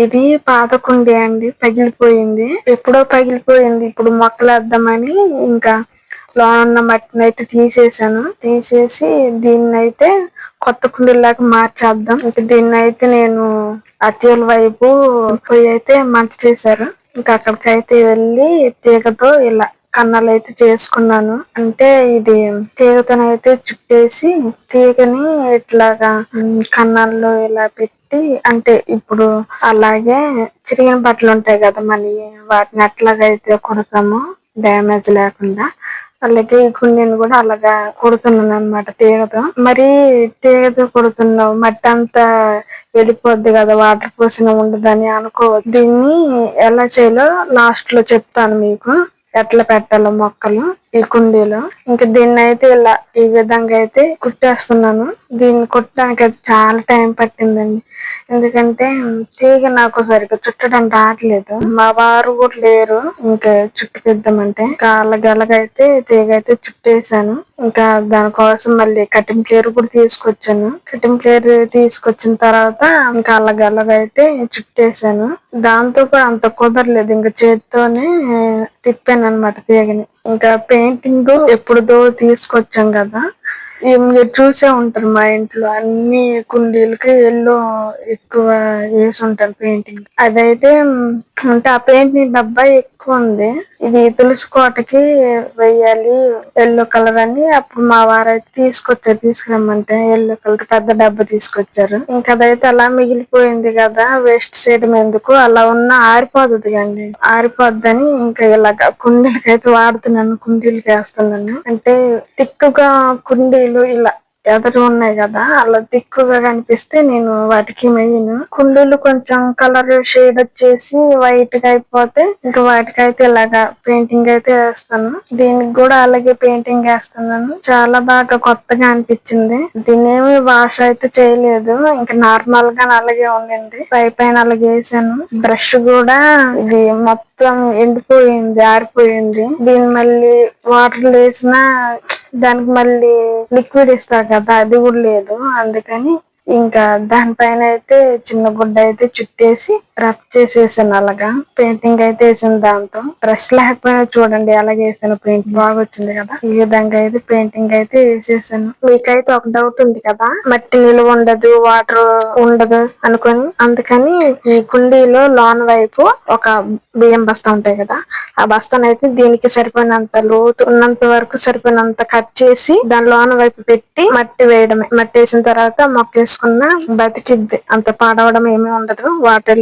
ఇది పాత కుండీ అండి, పగిలిపోయింది. ఎప్పుడో పగిలిపోయింది. ఇప్పుడు మొక్కలు వేద్దామని ఇంకా లోన ఉన్న మట్టిని అయితే తీసేసాను. తీసేసి దీన్నైతే కొత్త కుండీలాగా మార్చేద్దాం. ఇంకా దీన్ని అయితే నేను అత్యోల వైపు పోయి అయితే మంట చేశారు. ఇంకా అక్కడికైతే వెళ్ళి తీగతో ఇలా కన్నాలు అయితే చేసుకున్నాను. అంటే ఇది తీగతోనైతే చుట్టేసి తీగని ఇట్లాగా కన్నాల్లో ఇలా పెట్టి, అంటే ఇప్పుడు అలాగే చిరిగిన బట్టలు ఉంటాయి కదా మళ్ళీ వాటిని అట్లాగైతే కుడతాము డ్యామేజ్ లేకుండా, అలాగే ఈ కుండీని కూడా అలాగా కుడుతున్నాను అనమాట తీగతో. మరి తీగతో కుడుతున్నావు, మట్టి అంతా వెళ్ళిపోద్ది కదా, వాటర్ పోసిన ఉండదని అనుకోవద్దు. దీన్ని ఎలా చేయాలో లాస్ట్ లో చెప్తాను మీకు, ఎట్లా పెట్టాలో మొక్కలు ఈ కుండీలో. ఇంకా దీన్ని అయితే ఇలా ఈ విధంగా అయితే కుట్టేస్తున్నాను. దీన్ని కుట్టడానికి అయితే చాలా టైం పట్టిందండి, ఎందుకంటే తీగ నాకు సరిగ్గా చుట్టడం రావట్లేదు. మా వారు కూడా లేరు ఇంకా చుట్టుపిద్దామంటే. ఇంకా అలాగైతే తీగ అయితే చుట్టేసాను. ఇంకా దానికోసం మళ్ళీ కటింగ్ ప్లేయర్ కూడా తీసుకొచ్చాను. కటింగ్ ప్లేయర్ తీసుకొచ్చిన తర్వాత ఇంకా అలాగైతే చుట్టేసాను. దాంతో కూడా అంత కుదరలేదు, ఇంకా చేతితోనే తిప్పాను అనమాట తీగని. ఇంకా పెయింటింగ్ ఎప్పుడుదో తీసుకొచ్చాం కదా, మీరు చూసే ఉంటారు మా ఇంట్లో అన్ని కుండీలకి ఎల్లో ఎక్కువ వేసి ఉంటారు పెయింటింగ్. అదైతే అంటే ఆ పెయింటింగ్ డబ్బా ఎక్కువ ఉంది. ఇది తులసి కోటకి వెయ్యాలి ఎల్లో కలర్ అని అప్పుడు మా వారైతే తీసుకురమ్మంటే ఎల్లో కలర్ పెద్ద డబ్బా తీసుకొచ్చారు. ఇంకా అదైతే అలా మిగిలిపోయింది కదా, వేస్ట్ చేయడం ఎందుకు, అలా ఉన్న ఆరిపోతుంది కండి, ఆరిపోద్దని ఇంకా ఇలాగ కుండీలకైతే వాడుతున్నాను, కుండీలకి వేస్తున్నాను. అంటే తిక్కుగా కుండీలు ఇలా ఎదరు ఉన్నాయి కదా, అలా తిక్కుగా కనిపిస్తే నేను వాటికి మెయిన్ కుండీలు కొంచెం కలర్ షేడ్ వచ్చేసి వైట్ గా అయిపోతే ఇంకా వాటికైతే ఇలాగా పెయింటింగ్ అయితే వేస్తాను. దీనికి కూడా అలాగే పెయింటింగ్ వేస్తున్నాను. చాలా బాగా కొత్తగా అనిపించింది. దీన్ని ఏమి వాష్ అయితే చేయలేదు, ఇంకా నార్మల్ గా అలాగే ఉండింది. పైన అలాగే వేసాను. బ్రష్ కూడా ఇది మొత్తం ఎండిపోయింది, ఆరిపోయింది. దీన్ని మళ్ళీ వాటర్ వేసినా దానికి మళ్ళీ లిక్విడ్ ఇస్తారు కదా, అది కూడా లేదు. అందుకని ఇంకా దానిపైన అయితే చిన్న గుడ్డ అయితే చుట్టేసి రబ్ చేసేసాను. అలాగా పెయింటింగ్ అయితే వేసాను. దాంతో బ్రష్ లేకపోయినా చూడండి అలాగే వేసాను, పెయింట్ బాగా వచ్చింది కదా. ఈ విధంగా అయితే పెయింటింగ్ అయితే వేసేసాను. మీకైతే ఒక డౌట్ ఉంది కదా, మట్టి నిలువ ఉండదు, వాటర్ ఉండదు అనుకొని, అందుకని ఈ కుండీలో లోన్ వైపు ఒక బియ్యం బస్తా ఉంటాయి కదా, ఆ బస్తానైతే దీనికి సరిపోయినంత లోతు ఉన్నంత వరకు సరిపోయినంత కట్ చేసి దాని లోన వైపు పెట్టి మట్టి వేయడమే. మట్టి వేసిన తర్వాత మొక్క వేసుకున్న బతికిద్ది, అంత పాడవడం ఏమీ ఉండదు. వాటర్